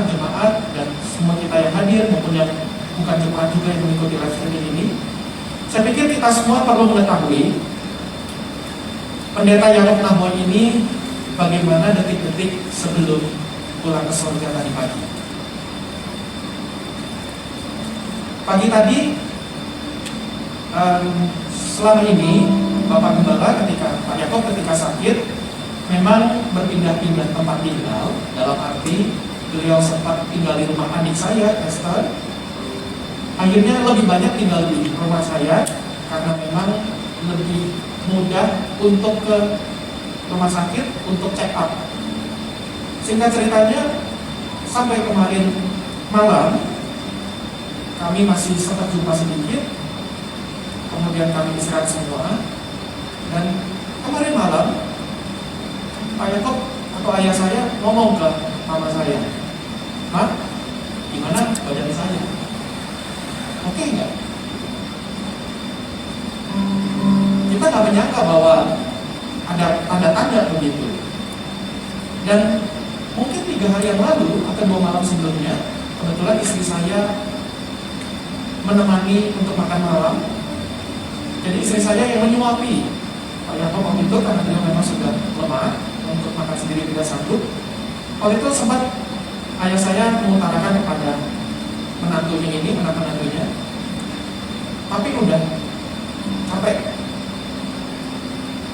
jemaat dan semua kita yang hadir maupun yang bukan jemaat juga yang mengikuti live streaming ini. Saya pikir kita semua perlu mengetahui Pendeta Yakob Nahon ini bagaimana detik-detik sebelum pulang ke surga tadi pagi. Pagi tadi, selama ini Bapak Gembala Pak Yakob ketika sakit memang berpindah-pindah tempat tinggal. Dalam arti beliau sempat tinggal di rumah adik saya, Esther. Akhirnya lebih banyak tinggal di rumah saya karena memang lebih mudah untuk ke rumah sakit untuk check up. Singkat ceritanya, sampai kemarin malam kami masih sempat jumpa sedikit, kemudian kami istirahat semua, dan kemarin malam Pak Yakob atau ayah saya ngomong ke mama saya, "Ma, gimana badan saya? Oke nggak?" Kita nggak menyangka bahwa ada tanda-tanda begitu. Dan mungkin 3 hari yang lalu atau 2 malam sebelumnya, kebetulan istri saya menemani untuk makan malam. Jadi istri saya yang menyuapi Pak Yakob waktu itu karena beliau memang sudah lemah untuk makan sendiri tidak sanggup. Waktu itu sempat ayah saya mengutarakan kepada menantunya, tapi udah capek,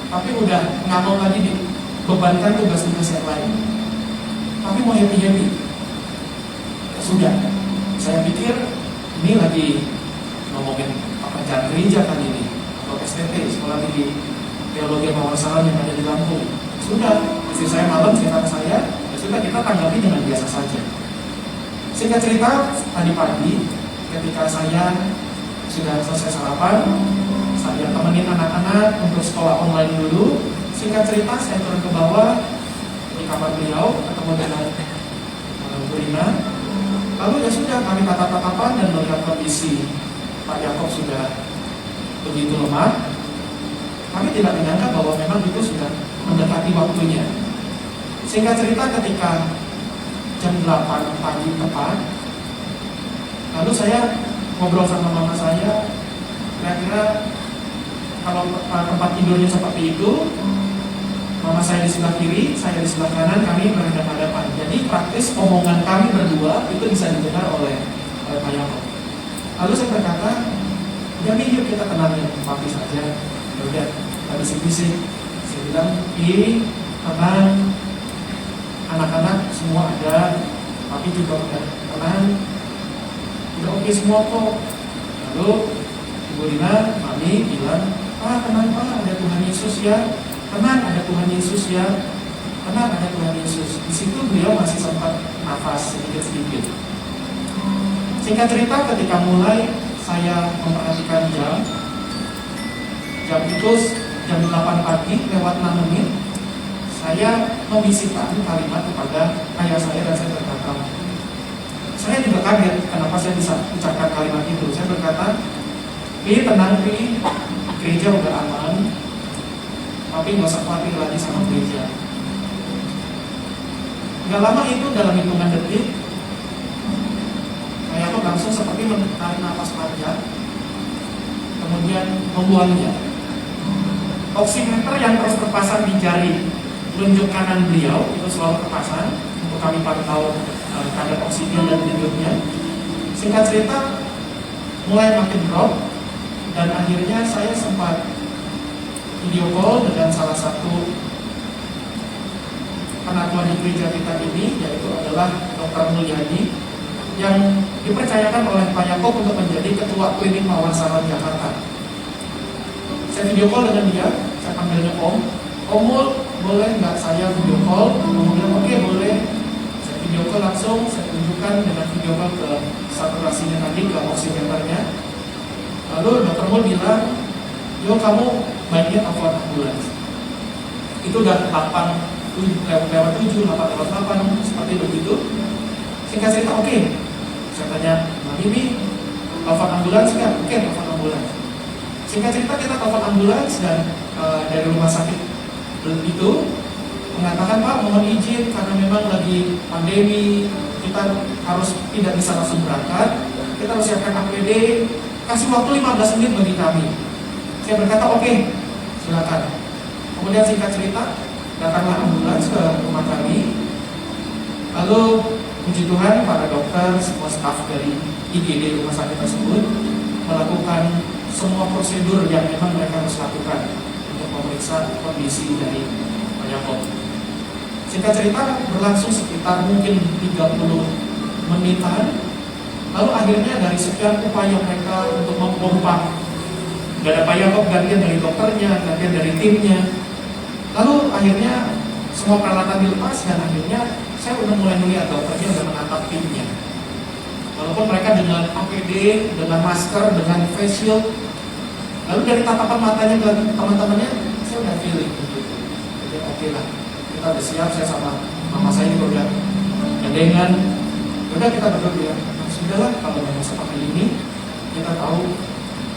tapi udah nggak mau lagi dibebankan tugas-tugas yang lain, tapi mau happy-happy. Ya sudah, saya pikir ini lagi ngomongin pekerjaan gereja kali ini, atau STT, sekolah tinggi teologi pewarsalan yang ada di Lampung. Sudah, istri saya malam cerita ke saya, ya sudah kita tanggapi dengan biasa saja. Singkat cerita, tadi pagi ketika saya sudah selesai sarapan, saya temenin anak-anak untuk sekolah online dulu. Singkat cerita, saya turun ke bawah di kamar beliau, ketemu dengan Bu Rina. Lalu ya sudah, kami tatap-tatapan dan melihat kondisi Pak Yakob sudah begitu lemah. Kami tidak menyangka bahwa memang itu sudah mendekati waktunya. Singkat cerita, ketika jam 8 pagi tepat, lalu saya ngobrol sama mama saya, kira-kira kalau tempat tidurnya seperti itu, mama saya di sebelah kiri, saya di sebelah kanan, kami berhadapan-hadapan. Jadi praktis omongan kami berdua itu bisa didengar oleh Pak Yakob. Lalu saya berkata, "Ya yuk kita tenangin papi saja." Udah, ada bisik-bisik. Saya bilang, tenang, anak-anak semua ada, papi juga udah tenang, udah oke semua kok." Lalu Ibu Rina, mami bilang, "Tenang Pak, ada Tuhan Yesus ya. Tenang, ada Tuhan Yesus ya. Tenang, ada Tuhan Yesus." Di situ beliau masih sempat nafas sedikit-sedikit. Singkat cerita, ketika mulai saya memperhatikan jam itu jam 8 pagi lewat 6 menit, saya membisikkan kalimat kepada ayah saya dan saya berkata, saya juga kaget kenapa saya bisa ucapkan kalimat itu. Saya berkata, tenang Pi, gereja udah aman, tapi nggak usah khawatir lagi sama gereja." Gak lama itu, dalam hitungan detik, saya tuh langsung seperti menarik nafas panjang, kemudian membuangnya. Oximeter yang terus terpasang di jari telunjuk kanan beliau itu selalu terpasang untuk kami pantau kadar oksigen dan tidurnya. Singkat cerita, mulai makin drop, dan akhirnya saya sempat video call dengan salah satu penatua di gereja kita ini, yaitu adalah Dr. Mulyadi, yang dipercayakan oleh Pak Yakob untuk menjadi ketua klinik pewarsalan Jakarta. Saya video call dengan dia, saya panggilnya Om. "Om, boleh nggak saya video call?" Om bilang, "Oke, boleh." Saya video call langsung, saya tunjukkan dengan video call ke saturasinya tadi, ke oximeternya. Lalu Dr. Mul bilang, "Yo, kamu baiknya telepon ambulans." Itu udah 8 lewat 7, 8 lewat 8, seperti begitu. Singkat cerita, oke. Saya tanya, "Mbak Bibi, telepon ambulans nggak?" "Oke, telepon ambulans." Singkat cerita, kita telepon ambulans dan dari rumah sakit itu mengatakan, "Pak, mohon izin karena memang lagi pandemi, kita harus tidak bisa langsung berangkat, kita harus siapkan APD, kasih waktu 15 menit bagi kami. Saya berkata oke, silakan. Kemudian singkat cerita, datanglah ambulans ke rumah kami. Lalu puji Tuhan, para dokter, semua staf dari IGD rumah sakit tersebut melakukan semua prosedur yang memang mereka harus lakukan untuk memeriksa kondisi dari Pak Yakob. Singkat cerita, berlangsung sekitar mungkin 30 menitan. Lalu akhirnya dari sekian upaya mereka untuk mempompa, gak ada Pak Yakob, gantian dari dokternya, gantian dari timnya. Lalu akhirnya semua peralatan dilepas dan akhirnya saya udah mulai melihat dokternya udah menatap timnya. Walaupun mereka dengan APD, dengan masker, dengan face shield. Lalu dari tatapan matanya ke teman-temannya, saya udah feeling begitu. Jadi oke lah, kita udah siap. Saya sama mama saya juga udah gandengan. Udah kita berdua bilang, sudahlah kalau memang seperti ini, kita tahu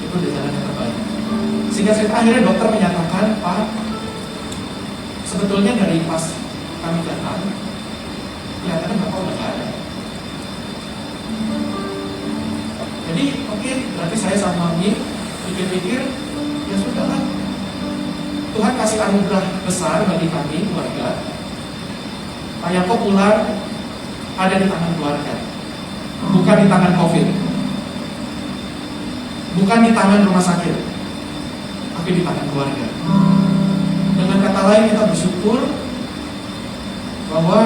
itu di jalan yang terbaik. Sehingga akhirnya dokter menyatakan, Pak, sebetulnya dari pas kami datang, kelihatannya Bapak udah gak ada. Jadi oke, berarti saya sama Mami pikir-pikir, ya sudahlah. Tuhan kasih anugerah besar bagi kami, keluarga. Pak Yakob pulang ada di tangan keluarga, bukan di tangan COVID, bukan di tangan rumah sakit, tapi di tangan keluarga. Dengan kata lain, kita bersyukur bahwa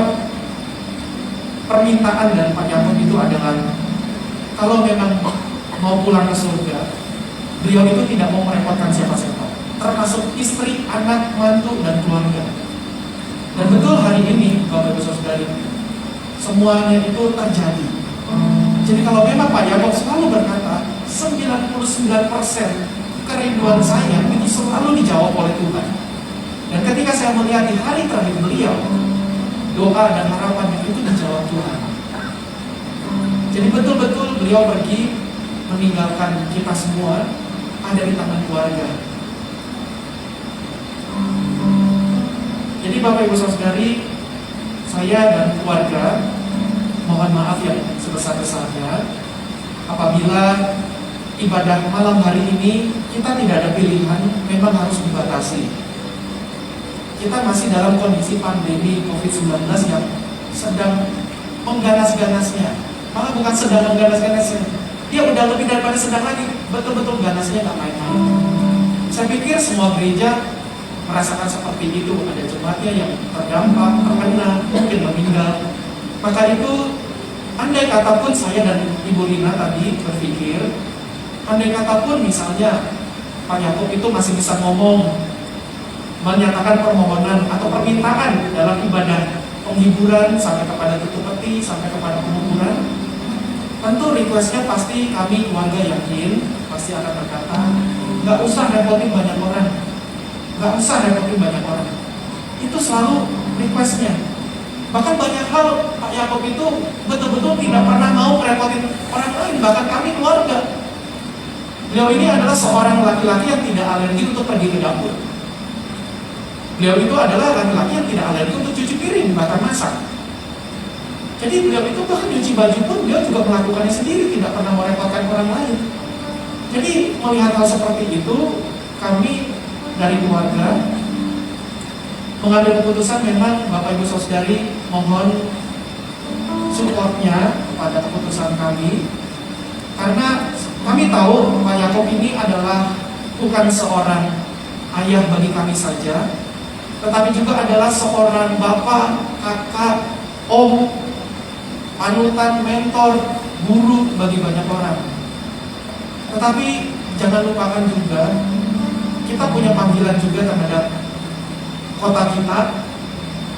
permintaan dari Pak Yakob itu adalah kalau memang mau pulang ke surga, beliau itu tidak mau merepotkan siapa-siapa, termasuk istri, anak, mantu, dan keluarga. Dan betul hari ini, Bapak Ibu Saudari, semuanya itu terjadi. Jadi kalau memang Pak Yakob selalu berkata 99% kerinduan saya itu selalu dijawab oleh Tuhan. Dan ketika saya melihat di hari terakhir beliau, doa dan harapannya itu dijawab Tuhan. Jadi betul-betul beliau pergi meninggalkan kita semua ada di tangan keluarga. Jadi Bapak Ibu Saudari, saya dan keluarga mohon maaf yang sebesar-besarnya apabila ibadah malam hari ini kita tidak ada pilihan, memang harus dibatasi. Kita masih dalam kondisi pandemi COVID-19 yang sedang mengganas-ganasnya. Malah bukan sedang mengganas-ganasnya, dia udah lebih daripada sedang lagi, betul-betul ganasnya gak main-main. Saya pikir semua gereja merasakan seperti itu. Ada jemaatnya yang terdampak, terkena, mungkin meninggal. Maka itu, andai kata pun saya dan Ibu Rina tadi berpikir, andai kata pun misalnya Pak Yakob itu masih bisa ngomong, menyatakan permohonan atau permintaan dalam ibadah penghiburan sampai kepada tutup peti, sampai kepada penguburan, tentu requestnya pasti kami keluarga yakin pasti akan berkata, nggak usah repotin banyak orang, nggak usah repotin banyak orang. Itu selalu requestnya. Bahkan banyak hal Pak Yakob itu betul-betul tidak pernah mau merepotin orang lain, bahkan kami keluarga. Beliau ini adalah seorang laki-laki yang tidak alergi untuk pergi ke dapur. Beliau itu adalah laki-laki yang tidak alergi untuk cuci piring, bahkan masak. Jadi beliau itu bahkan cuci baju pun beliau juga melakukannya sendiri, tidak pernah merepotkan orang lain. Jadi melihat hal seperti itu, kami dari keluarga mengambil keputusan, memang Bapak Ibu Saudari mohon supportnya kepada keputusan kami, karena kami tahu Pak Yakob ini adalah bukan seorang ayah bagi kami saja, tetapi juga adalah seorang bapak, kakak, om, panutan, mentor, guru bagi banyak orang. Tetapi jangan lupakan juga, kita punya panggilan juga terhadap kota kita,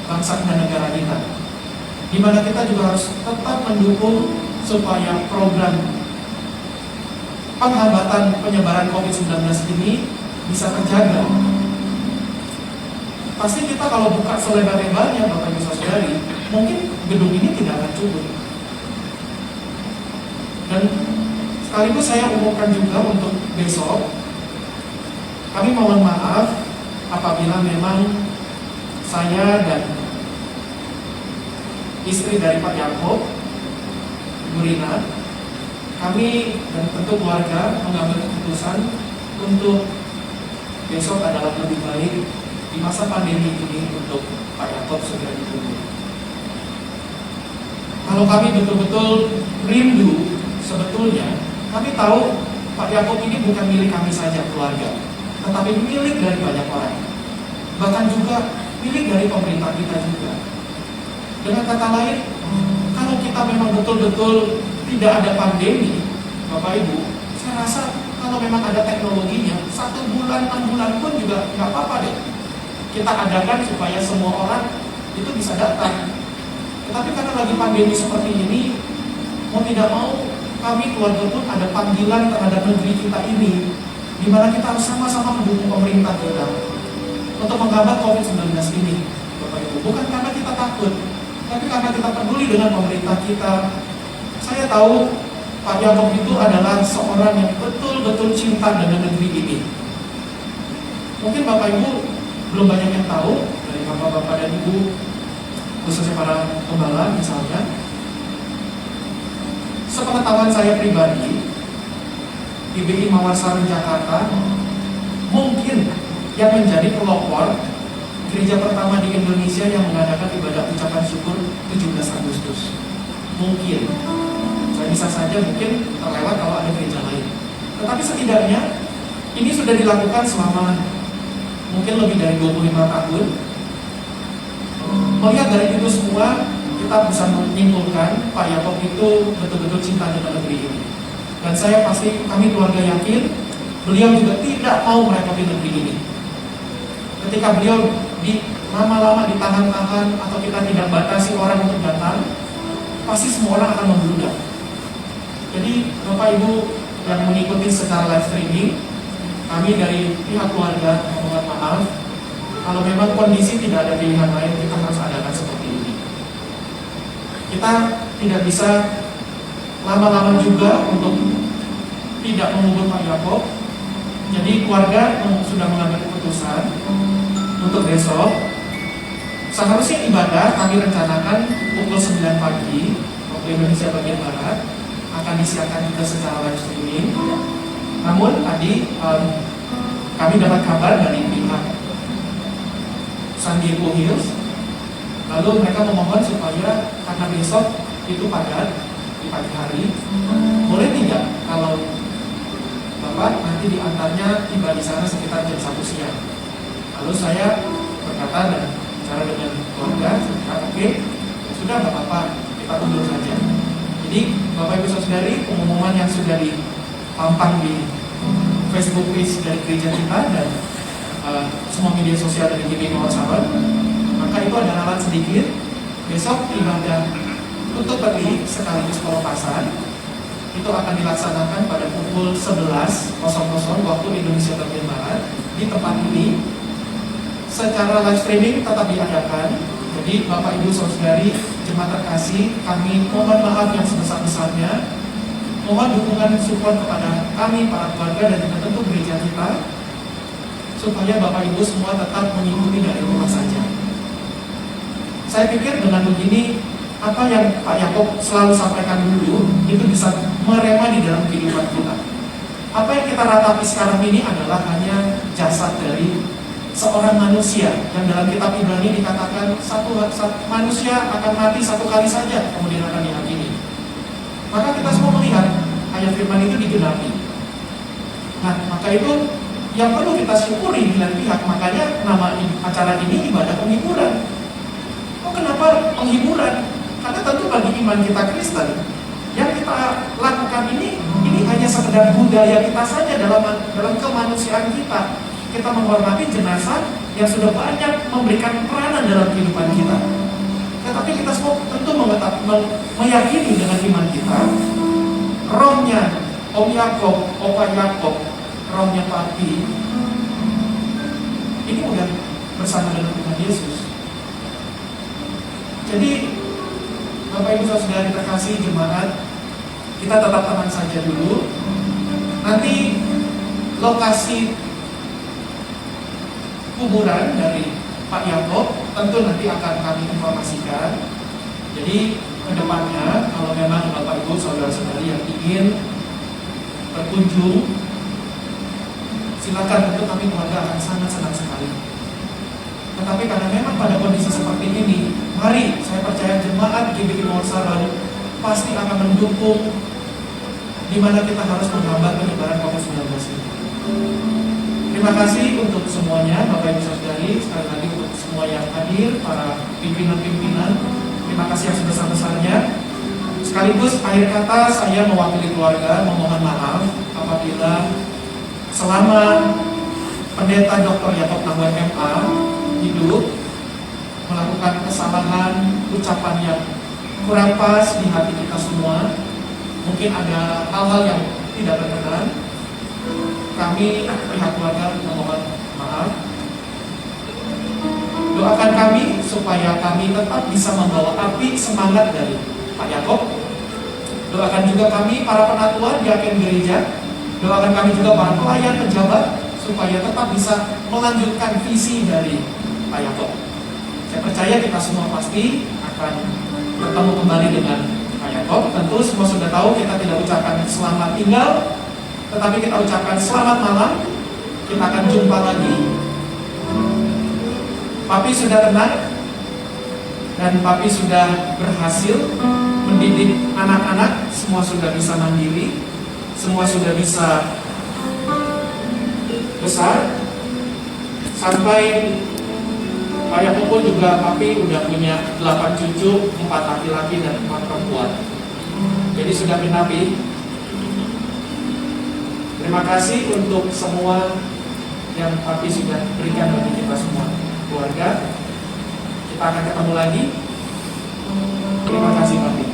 bangsa dan negara kita, di mana kita juga harus tetap mendukung supaya program penghambatan penyebaran COVID-19 ini bisa terjaga. Pasti kita kalau buka selebar-lebarnya, Bapak Ibu Saudari, mungkin gedung ini tidak akan cukup. Dan sekaligus saya umumkan juga untuk besok, kami mohon maaf apabila memang saya dan istri dari Pak Yakob Rina, kami dan tentu keluarga mengambil keputusan untuk besok adalah lebih baik di masa pandemi ini untuk Pak Yakob segera dikubur. Kalau kami betul-betul rindu, sebetulnya kami tahu Pak Yakob ini bukan milik kami saja keluarga, tetapi milik dari banyak orang, bahkan juga milik dari pemerintah kita juga. Dengan kata lain, kalau kita memang betul-betul tidak ada pandemi, Bapak Ibu, saya rasa kalau memang ada teknologinya, 1 bulan, 6 bulan pun juga nggak apa-apa deh. Kita adakan supaya semua orang itu bisa datang. Tetapi karena lagi pandemi seperti ini, mau tidak mau, kami keluarga pun ada panggilan terhadap negeri kita ini, di mana kita harus sama-sama mendukung pemerintah kita untuk menghambat COVID-19 ini, Bapak Ibu. Bukan karena kita takut, tapi karena kita peduli dengan pemerintah kita. Saya tahu Pak Yakob itu adalah seorang yang betul-betul cinta dengan negeri ini. Mungkin Bapak Ibu belum banyak yang tahu, dari Bapak-Bapak dan Ibu, khususnya para gembala misalnya. Sepengetahuan saya pribadi, IBI Mawar Sarung Jakarta mungkin yang menjadi pelopor gereja pertama di Indonesia yang mengadakan ibadah ucapan syukur 17 Agustus. Mungkin, saya bisa saja mungkin terlewat kalau ada gereja lain. Tetapi setidaknya ini sudah dilakukan selama mungkin lebih dari 25 tahun. Melihat dari itu semua, kita bisa menyimpulkan Pak Yakob itu betul-betul cinta dengan negeri ini. Dan saya pasti, kami keluarga yakin, beliau juga tidak mau merepotin negeri ini. Ketika beliau lama-lama ditahan-tahan atau kita tidak batasi orang untuk datang, pasti semua orang akan membludak. Jadi Bapak Ibu yang mengikuti secara live streaming, kami dari pihak keluarga mohon maaf, kalau memang kondisi tidak ada pilihan lain, kita harus adakan seperti ini. Kita tidak bisa lama-lama juga untuk tidak mengubur Pak Yakob. Jadi keluarga sudah mengambil keputusan untuk besok. Seharusnya ibadah kami rencanakan pukul 9 pagi waktu Indonesia bagian Barat, akan disiarkan juga secara live streaming. Namun tadi kami dapat kabar dari pihak San Diego Hills, lalu mereka memohon supaya karena besok itu padat di pagi hari, boleh tidak kalau Bapak nanti diantarnya tiba di sana sekitar jam 1 siang. Lalu saya berkata dan bicara dengan keluarga, oke, sudah nggak apa-apa, kita undur saja. Jadi Bapak Ibu Saudari, pengumuman yang sudah dipampang di Facebook page dari gereja kita dan semua media sosial dari GBI Mawar Saron, maka itu ada alat sedikit. Besok ibadah tutup peti sekaligus pelepasan itu akan dilaksanakan pada pukul 11.00 waktu Indonesia bagian Barat di tempat ini. Secara live streaming tetap diadakan. Jadi Bapak Ibu Saudari, jemaat terkasih, kami mohon maaf yang sebesar-besarnya. Mohon dukungan support kepada kami, para keluarga dan juga tentu gereja kita, supaya Bapak Ibu semua tetap mengikuti dari rumah saja. Saya pikir dengan begini, apa yang Pak Yakob selalu sampaikan dulu, itu bisa merema di dalam kehidupan kita. Apa yang kita ratapi sekarang ini adalah hanya jasad dari seorang manusia, yang dalam kitab Ibrani dikatakan satu manusia akan mati satu kali saja, kemudian akan dihakimi. Maka kita semua melihat ayat firman itu digenapi. Nah, maka itu yang perlu kita syukuri di lain pihak. Makanya nama acara ini ibadah penghiburan. Oh, kenapa penghiburan? Karena tentu bagi iman kita Kristen, yang kita lakukan ini hanya sekedar budaya kita saja dalam kemanusiaan kita. Kita menghormati jenazah yang sudah banyak memberikan peranan dalam kehidupan kita. Tetapi kita semua tentu meyakini dengan iman kita, rohnya Om Yakob, Opa Yakob, rohnya Papi, ini udah bersama dengan Tuhan Yesus. Jadi Bapak Ibu Saudara terkasih jemaat, kita tetap tenang saja dulu. Nanti lokasi kuburan dari Pak Yakob tentu nanti akan kami informasikan. Jadi kedepannya kalau memang Bapak Ibu Saudara yang ingin berkunjung, silakan, tentu kami keluarga akan sangat senang sekali. Tetapi karena memang pada kondisi seperti ini, mari saya percaya jemaat GBI Mawar pasti akan mendukung di mana kita harus menghambat penyebaran COVID-19 ini. Terima kasih untuk semuanya, Bapak Ibu Saudari, sekali lagi untuk semua yang hadir, para pimpinan-pimpinan, terima kasih yang sebesar-besarnya. Sekaligus akhir kata saya mewakili keluarga memohon maaf apabila selama Pendeta Dr. Yakob Nahwai MA hidup melakukan kesalahan, ucapan yang kurang pas di hati kita semua. Mungkin ada hal-hal yang tidak berkenan. Kami pihak keluarga memohon maaf. Doakan kami supaya kami tetap bisa membawa api semangat dari Pak Yakob. Doakan juga kami para penatua diaken gereja. Doakan kami juga para pelayan pejabat supaya tetap bisa melanjutkan visi dari Pak Yakob. Saya percaya kita semua pasti akan bertemu kembali dengan Pak Yakob. Tentu semua sudah tahu kita tidak ucapkan selamat tinggal, tetapi kita ucapkan selamat malam. Kita akan jumpa lagi. Papi sudah tenang dan Papi sudah berhasil mendidik anak-anak. Semua sudah bisa mandiri, semua sudah bisa besar. Sampai Pak Yakob pun juga Papi udah punya 8 cucu, 4 laki-laki dan 4 perempuan. Jadi sudah menapi. Terima kasih untuk semua yang Papi sudah berikan bagi kita semua keluarga. Kita akan ketemu lagi. Terima kasih Papi.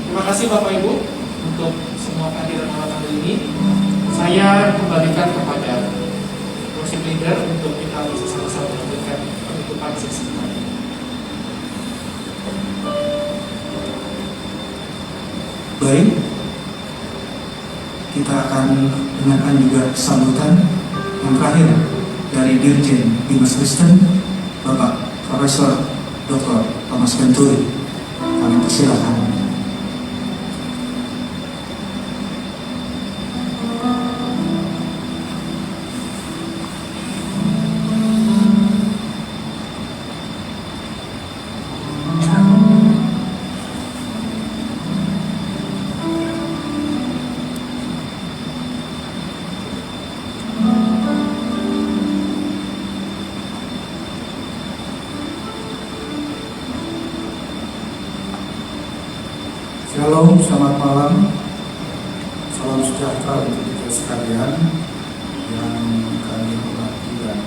Terima kasih Bapak Ibu untuk semua kehadiran malam hari ini. Saya kembalikan kepada worship leader untuk kita bisa sama-sama melanjutkan penutupan sesi ini. Baik, kita akan dengarkan juga sambutan yang terakhir dari Dirjen Bimas Kristen, Bapak Profesor Dr. Thomas Venturi. Kami persilakan. Shalom, selamat malam. Salam sejahtera untuk kita sekalian yang kami hormati dan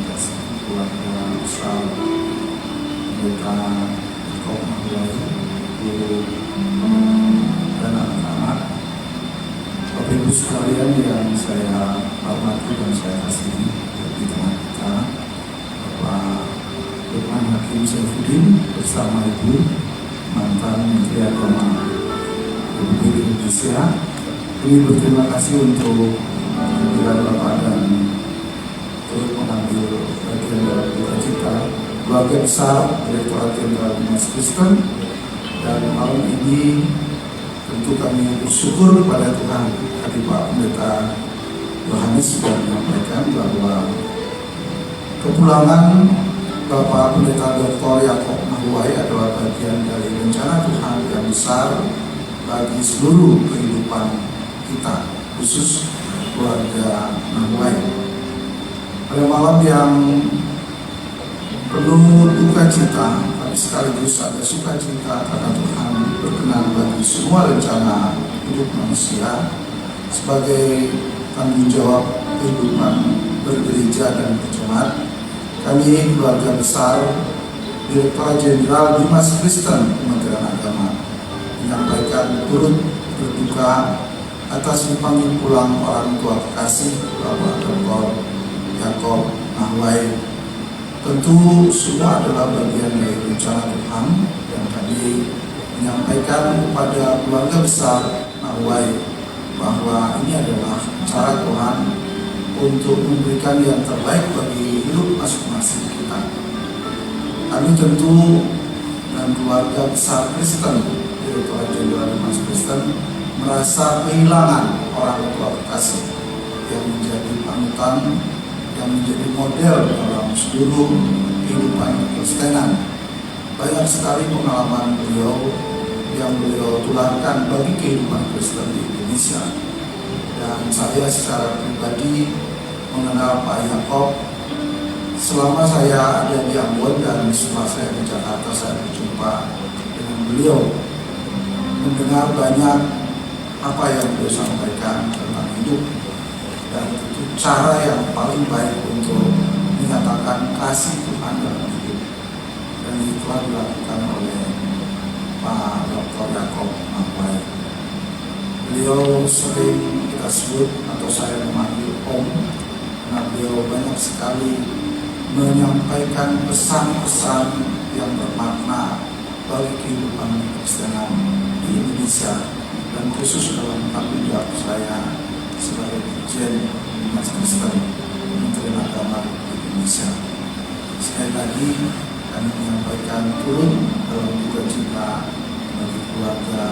kasih keluarga besar Pendeta Yakob Nahwai, guru dan anak-anak. Bapak Ibu sekalian yang saya hormati dan saya kasihi di tengah kita, Bapak Lukman Hakim Saifuddin bersama Ibu mantan Menteri Agama Republik Indonesia. Kami berterima kasih untuk kehadiran Bapak dan turut mengambil bagian dalam duka cita keluarga besar Direktorat Jenderal Bimas Kristen. Dan malam ini tentu kami bersyukur kepada Tuhan. Tadi Pak Pendeta Yohanes sudah menyampaikan bahwa kepulangan Bapak Pendeta Dr. Yakob Nahwai adalah bagian dari rencana Tuhan yang besar bagi seluruh kehidupan kita, khusus keluarga Nahwai. Pada malam yang penuh duka cita, tapi sekaligus ada sukacita karena Tuhan berkenan bagi semua rencana hidup manusia sebagai tanggung jawab kehidupan bergereja dan berjemaat. Kami keluarga besar Direktorat Jenderal Bimas Kristen Kementerian Agama menyampaikan turut berduka atas dipanggil pulang orang tua kekasih Bapak Dr. Yakob Nahwai. Tentu semua adalah bagian dari rencana Tuhan yang tadi menyampaikan kepada keluarga besar Nahwai bahwa ini adalah cara Tuhan untuk memberikan yang terbaik bagi hidup masing-masing kita. Kami tentu dan keluarga besar Kristen Direktorat Jenderal Bimas Kristen Kristen merasa kehilangan orang tua terkasih yang menjadi panutan, yang menjadi model dalam seluruh kehidupan Kristenan. Banyak sekali pengalaman beliau yang beliau tularkan bagi kehidupan Kristen di Indonesia. Dan saya secara pribadi mengenal Pak Yakob selama saya ada di Ambon, dan setelah saya di Jakarta saya berjumpa dengan beliau, mendengar banyak apa yang beliau sampaikan tentang hidup, dan itu cara yang paling baik untuk menyatakan kasih Tuhan dalam hidup, dan itu telah dilakukan oleh Pak Dr. Yakob Mangwai. Beliau sering kita sebut atau saya memanggil Om, karena beliau banyak sekali menyampaikan pesan-pesan yang bermakna bagi kehidupan Kristenan di Indonesia, dan khusus dalam tanggung jawab saya sebagai Dirjen Dinas Kristen Kementerian Agama di Indonesia. Sekali lagi kami menyampaikan turut dalam duka cita bagi keluarga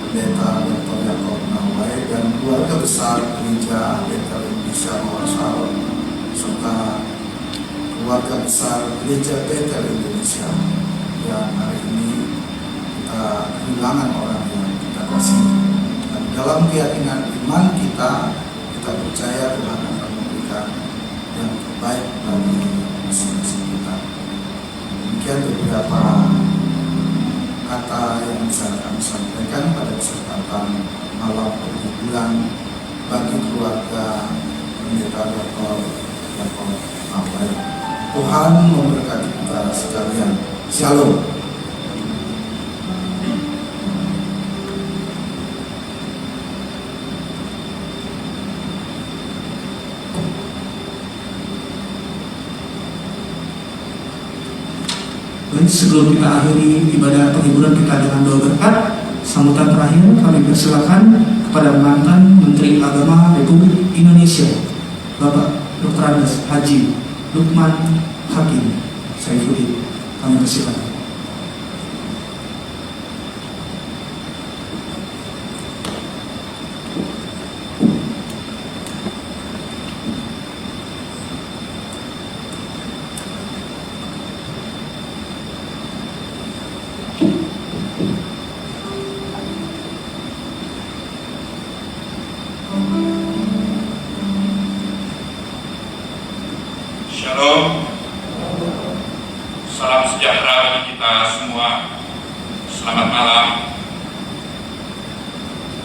Pendeta Dr. Yakob Mangwai dan keluarga besar Gereja Bethel Indonesia Mawasal, serta keluarga besar Gereja Bethel Indonesia yang hari ini kita kehilangan orang yang kita kasih. Dan dalam keyakinan iman kita percaya Tuhan akan memberikan yang terbaik bagi masing-masing kita. Demikian beberapa kata yang bisa kami sampaikan pada kesempatan malam perhiburan bagi keluarga Pendeta Dr. Yakob Mangwai. Tuhan memberkati kita sekalian. Shalom. Baik, sebelum kita akhiri ibadah penghiburan kita dengan doa berkat, sambutan terakhir kami persilakan kepada mantan Menteri Agama Republik Indonesia, Bapak Dr. Andes Haji Lukman Hakim Saifuddin. Kami persilakan. Shalom, salam sejahtera bagi kita semua. Selamat malam.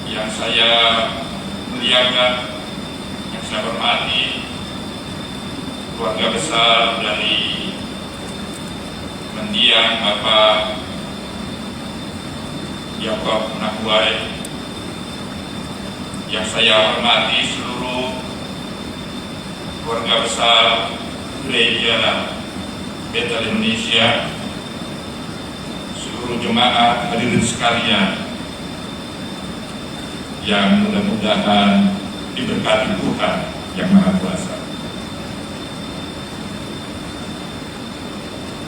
Yang saya muliakan, yang saya hormati, keluarga besar dari mendiang Bapak Yakob Mangwai, yang saya hormati seluruh keluarga besar Gereja Bethel Indonesia, seluruh jemaat hadirin sekalian yang mudah-mudahan diberkati Tuhan yang Maha Kuasa.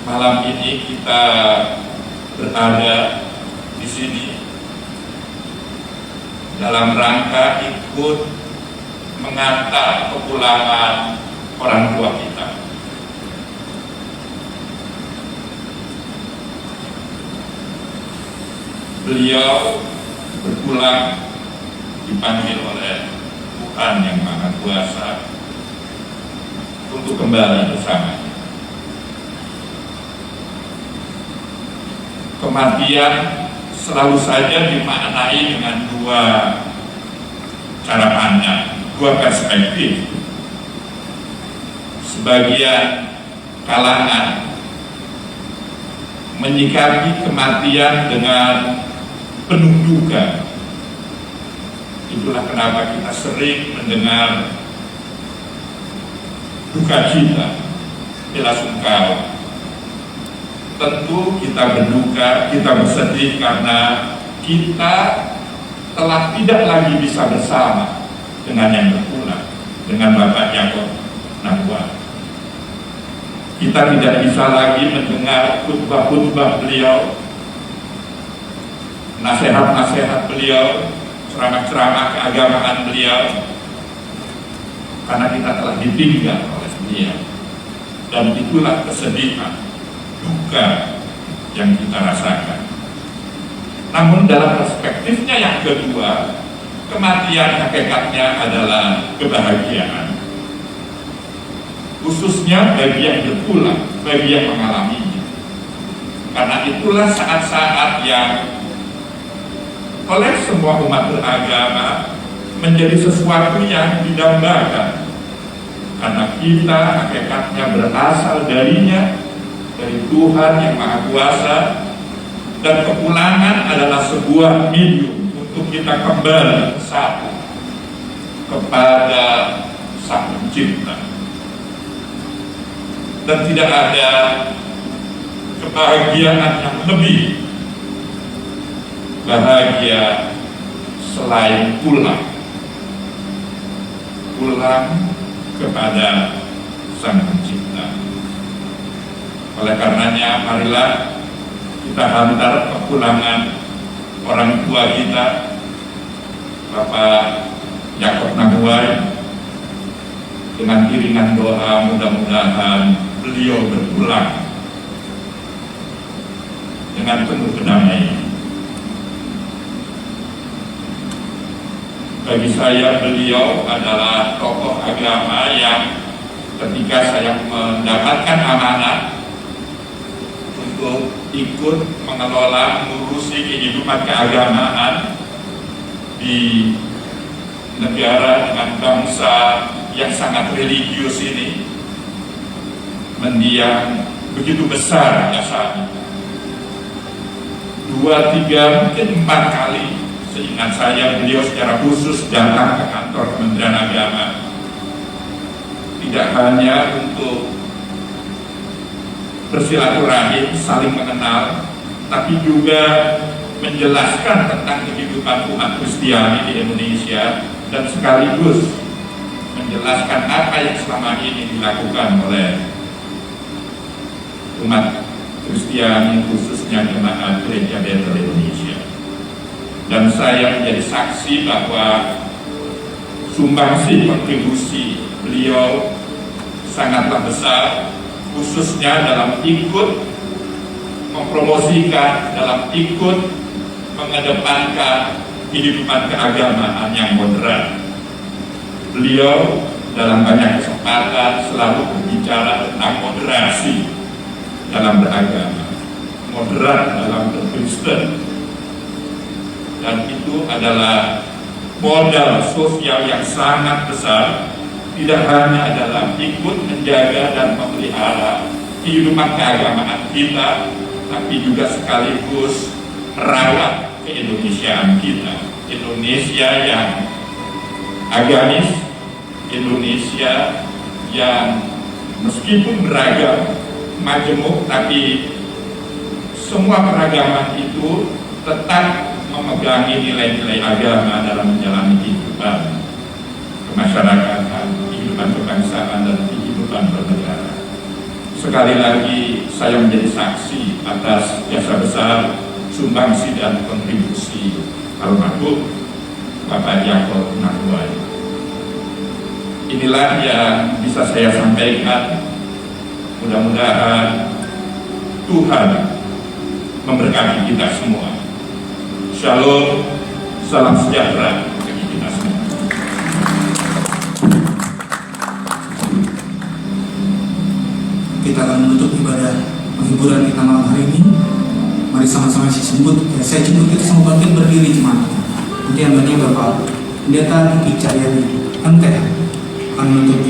Malam ini kita berada di sini dalam rangka ikut mengantar kepulangan orang tua kita. Beliau berpulang dipanggil oleh Tuhan yang Maha Kuasa untuk kembali bersamanya. Kematian selalu saja dimaknai dengan dua cara pandang, dua perspektif. Sebagian kalangan menyikapi kematian dengan penuh duka. Itulah kenapa kita sering mendengar duka cita, bela sungkawa. Tentu kita berduka, kita bersedih karena kita telah tidak lagi bisa bersama dengan yang berpulang, dengan Bapak Yakob Mangwai. Kita tidak bisa lagi mendengar khutbah-khutbah beliau nasihat-nasihat beliau, ceramah-ceramah keagamaan beliau, karena kita telah ditinggal oleh beliau. Dan itulah kesedihan, duka yang kita rasakan. Namun dalam perspektifnya yang kedua, kematian hakikatnya adalah kebahagiaan. Khususnya bagi yang berulang, bagi yang mengalaminya. Karena itulah saat-saat yang oleh semua umat beragama menjadi sesuatu yang didambakan. Karena kita hakikatnya berasal darinya, dari Tuhan yang Maha Kuasa, dan kepulangan adalah sebuah medium untuk kita kembali bersatu kepada Sang Pencipta. Dan tidak ada kebahagiaan yang lebih bahagia selain pulang kepada Sang Pencipta. Oleh karenanya, marilah kita hantar kepulangan orang tua kita, Bapak Yakob Nahuai, dengan iringan doa mudah-mudahan beliau berpulang dengan penuh kedamaian. Bagi saya beliau adalah tokoh agama yang ketika saya mendapatkan amanah untuk ikut mengelola, mengurusi kehidupan keagamaan di negara dengan bangsa yang sangat religius ini, mendiang begitu besar jasanya. 2, 3, mungkin 4 kali seingat saya beliau secara khusus datang ke kantor Kementerian Agama, tidak hanya untuk bersilaturahim, saling mengenal, tapi juga menjelaskan tentang kehidupan umat Kristiani di Indonesia dan sekaligus menjelaskan apa yang selama ini dilakukan oleh umat Kristiani, khususnya jemaat Gereja Bethel Indonesia. Dan saya menjadi saksi bahwa sumbangsi kontribusi beliau sangatlah besar, khususnya dalam ikut mempromosikan, dalam ikut mengedepankan kehidupan keagamaan yang moderat. Beliau dalam banyak kesempatan selalu berbicara tentang moderasi dalam beragama, moderat dalam berkristen, dan itu adalah modal sosial yang sangat besar, tidak hanya dalam ikut menjaga dan memelihara kehidupan keagamaan kita, tapi juga sekaligus merawat keindonesiaan kita, Indonesia yang agamis, Indonesia yang meskipun beragam, majemuk, tapi semua keragaman itu tetap memegangi nilai-nilai agama dalam menjalani kehidupan kemasyarakatan, kehidupan kebangsaan, dan kehidupan bernegara. Sekali lagi saya menjadi saksi atas jasa besar, sumbangsi dan kontribusi almarhum Bapak Yakob Nahuai. Inilah yang bisa saya sampaikan. Mudah-mudahan Tuhan memberkati kita semua. Shalom, salam sejahtera bagi kita semua. Kita akan menutup ibadah penghiburan kita malam hari ini. Mari sama-sama disebut. Saya jemput kita semua bangkit berdiri jemaat. Nanti yang banyak Bapak Pendeta Niki Cahyani MT akan menutup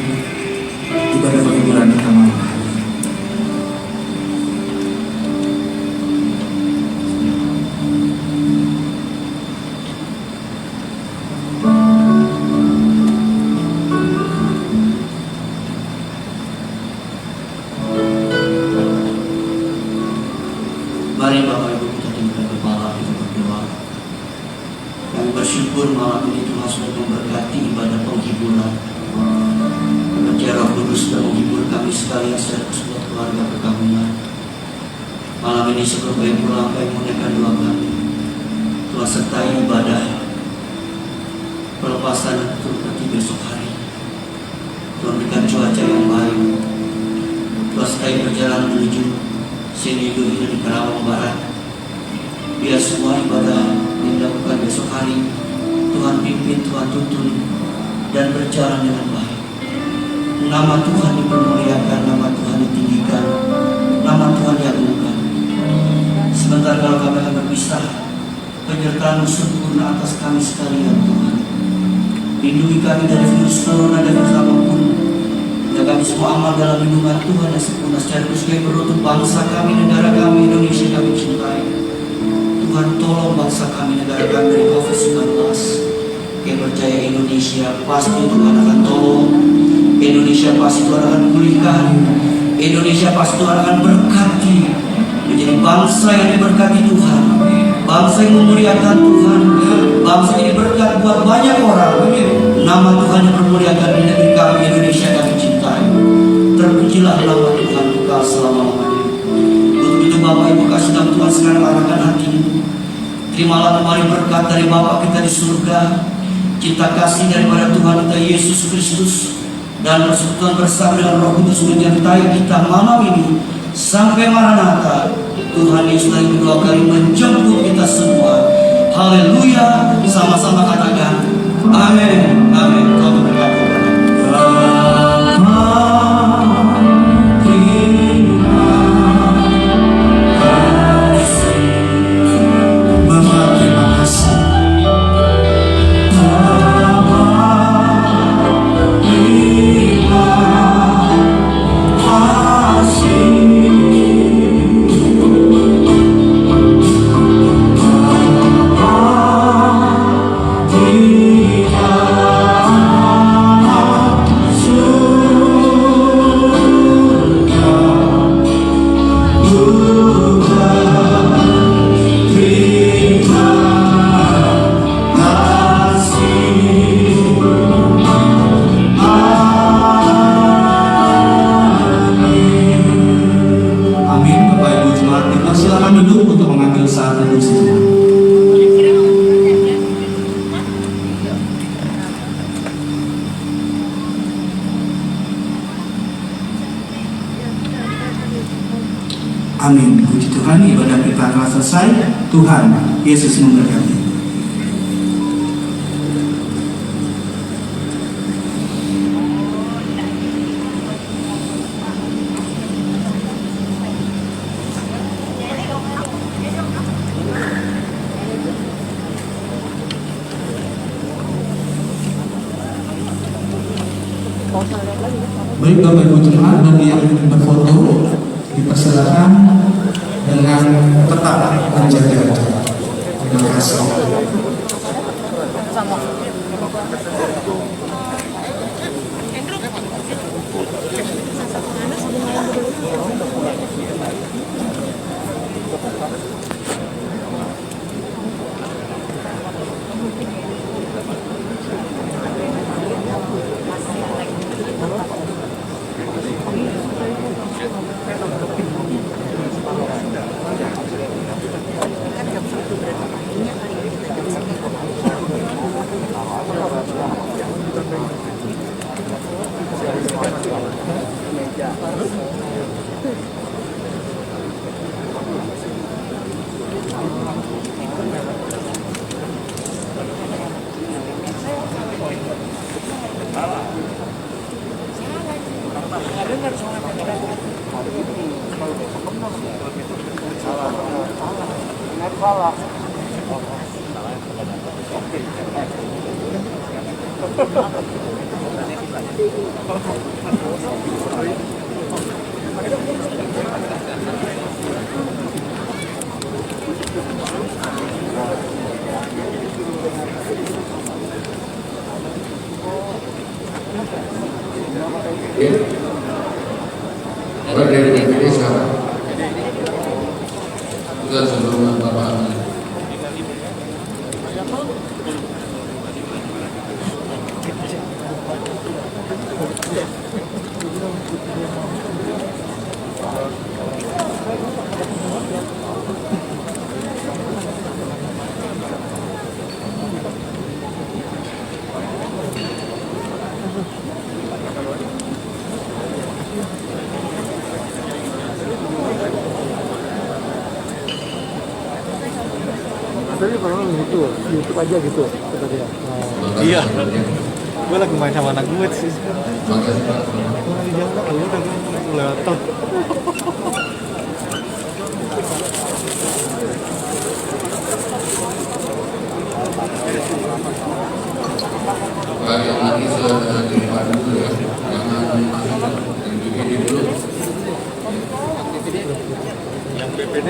ibadah penghiburan kita malam hari ini. Mari Bapak Ibu kita tinggikan kepala, kita berdoa. Kami bersyukur malam ini Tuhan sudah memberkati ibadah penghiburan. Biar Roh Kudus sudah menghibur kami sekalian secara sebuah keluarga perkabungan. Malam ini sebelum kami pulang, kami menunaikan doa kami. Tuhan sertai ibadah pelepasan Trinity besok hari. Tuhan berikan cuaca yang baik. Tuhan sertai perjalanan menuju Senigo ini di Karawang Barat. Biar semua ibadah yang dilakukan besok hari Tuhan pimpin, Tuhan tuntun dan berjalan dengan baik. Nama Tuhan dipermuliakan, nama Tuhan ditinggikan, nama Tuhan diagungkan. Sebentar kalau kami akan berpisah, penyertaan sempurna atas kami sekalian Tuhan. Lindungi kami dari virus corona dan virus apapun. Ya kami semua amal dalam lindungan Tuhan yang sempurna. Secara khusus kami beruntung bangsa kami, negara kami, Indonesia kami cintai. Tuhan tolong bangsa kami, negara kami dari COVID-19. Kami percaya Indonesia pasti Tuhan akan tolong. Indonesia pasti Tuhan akan pulihkan. Indonesia pasti Tuhan akan berkati. Menjadi bangsa yang diberkati Tuhan. Bangsa yang memuliakan Tuhan. Bangsa yang berkat buat banyak orang. Nama Tuhan dipermuliakan di negeri kami, Indonesia kami cintai. Terpujilah nama Tuhan kekal selama-lamanya. Untuk itu Bapak Ibu kasih dalam Tuhan sekarang arahkan hatimu. Terimalah kembali berkat dari Bapa kita di surga. Cinta kasih daripada Tuhan kita Yesus Kristus dan persekutuan bersama dengan Roh Kudus menyertai kita malam ini sampai Maranatha. Tuhan Yesus lagi kedua kali menjemput kita semua. Haleluya, sama-sama katakan amin. Amin. Tuhan memberkati. Amin. Puji Tuhan, ibadah kita telah selesai. Tuhan Yesus memberkati. Baik Bapak Ibu Jemaat, bagi yang ingin berfoto dipersilakan dengan tetap menjaga jarak. Terima kasih. Dari DPD sekarang kita sebelum Bapak Amin. tadi kalau gitu, YouTube aja gitu tadi ya. Iya. Gue lagi main sama anak gue sih. Makasih Pak. Jangan, ya udah gue lewat tol. Pak yang nanti sudah di depan dulu ya. Jangan masuk yang begini dulu. Yang BPD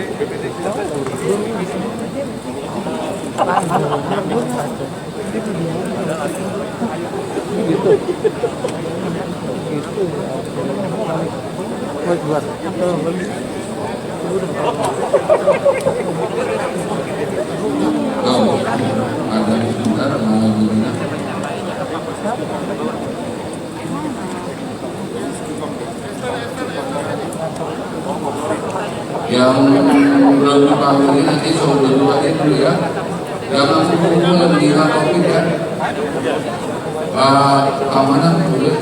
kita kan Gitu. Buat. Oh, ada sebentar Gurina. Yang belum dipanggil nanti sudah dipanggil dulu ya. Jangan kumpul di topik ya. Keamanan boleh.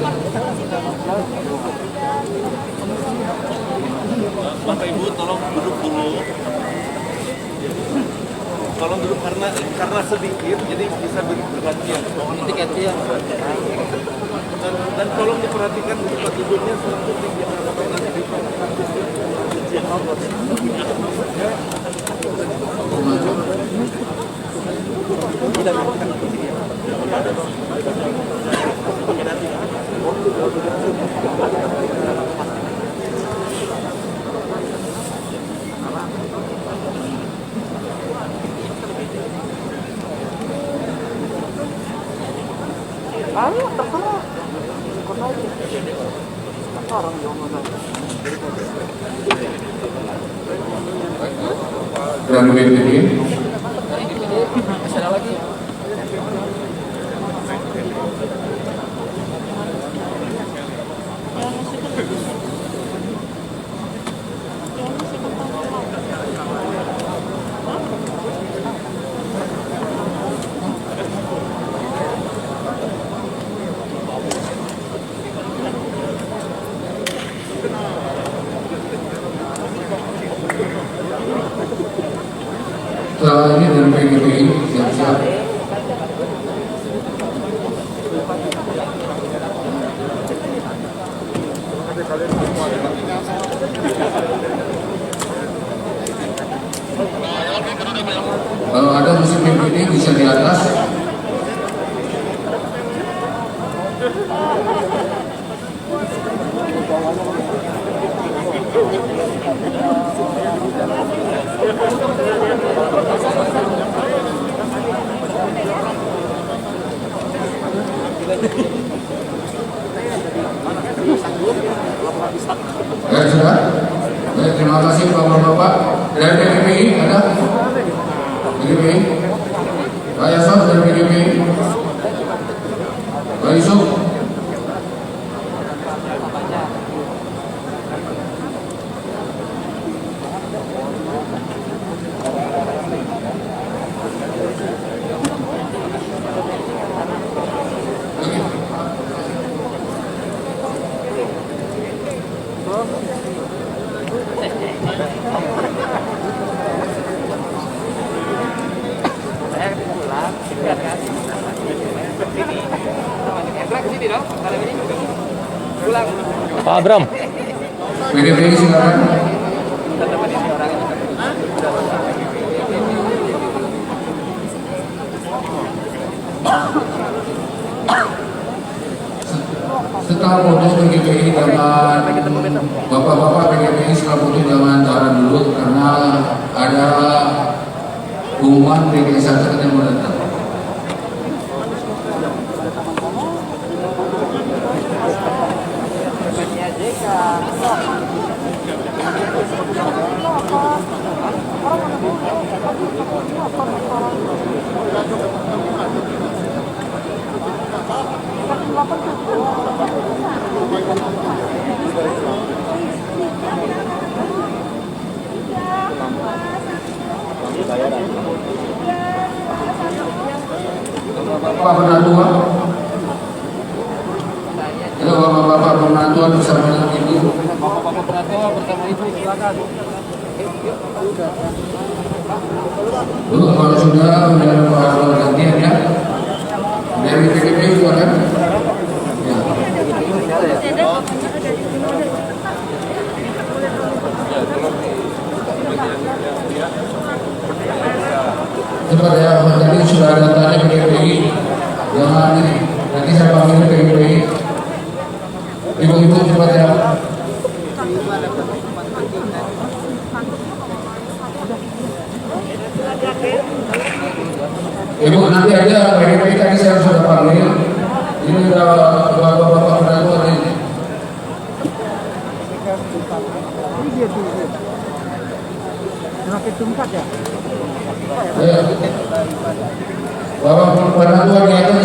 Bapak Ibu tolong duduk dulu. Tolong duduk karena sedikit jadi bisa bergantian. Gantian. Dan tolong diperhatikan tempat duduknya selanjutnya jangan sampai nanti Dari BPD. Setelah ini dari PGPI siap-siap. Kalau ada musim PGPI bisa di atas. Sudah. Baik, terima kasih Bapak-Bapak. Dari PGPI ada? PGPI? Pak Yasson dari PGPI? Pak Yusuf? Pak Abram. PGPI silakan. Setelah foto PGPI jangan Bapak-bapak PGPI setelah foto jangan tahan dulu karena ada pengumuman PGPI yang mau datang. Bapak Penatuan, halo Bapak Penatuan bersama dengan Ibu. Bapak-bapak Penatuan bersama Ibu silakan. Bu, kalau sudah mendapat gantian ya. Dari PKPU kan? Ya. Cepat ya, tadi sudah ada tanya PKPI. Jangan ini, nanti saya panggil PKPI. Ibu-ibu cepat ya. Ibu nanti aja PKPI tadi saya sudah panggil. Ini udah bapak-bapak penangguhan ini. Semakin tingkat ya. Ya. Bapak penangguhan itu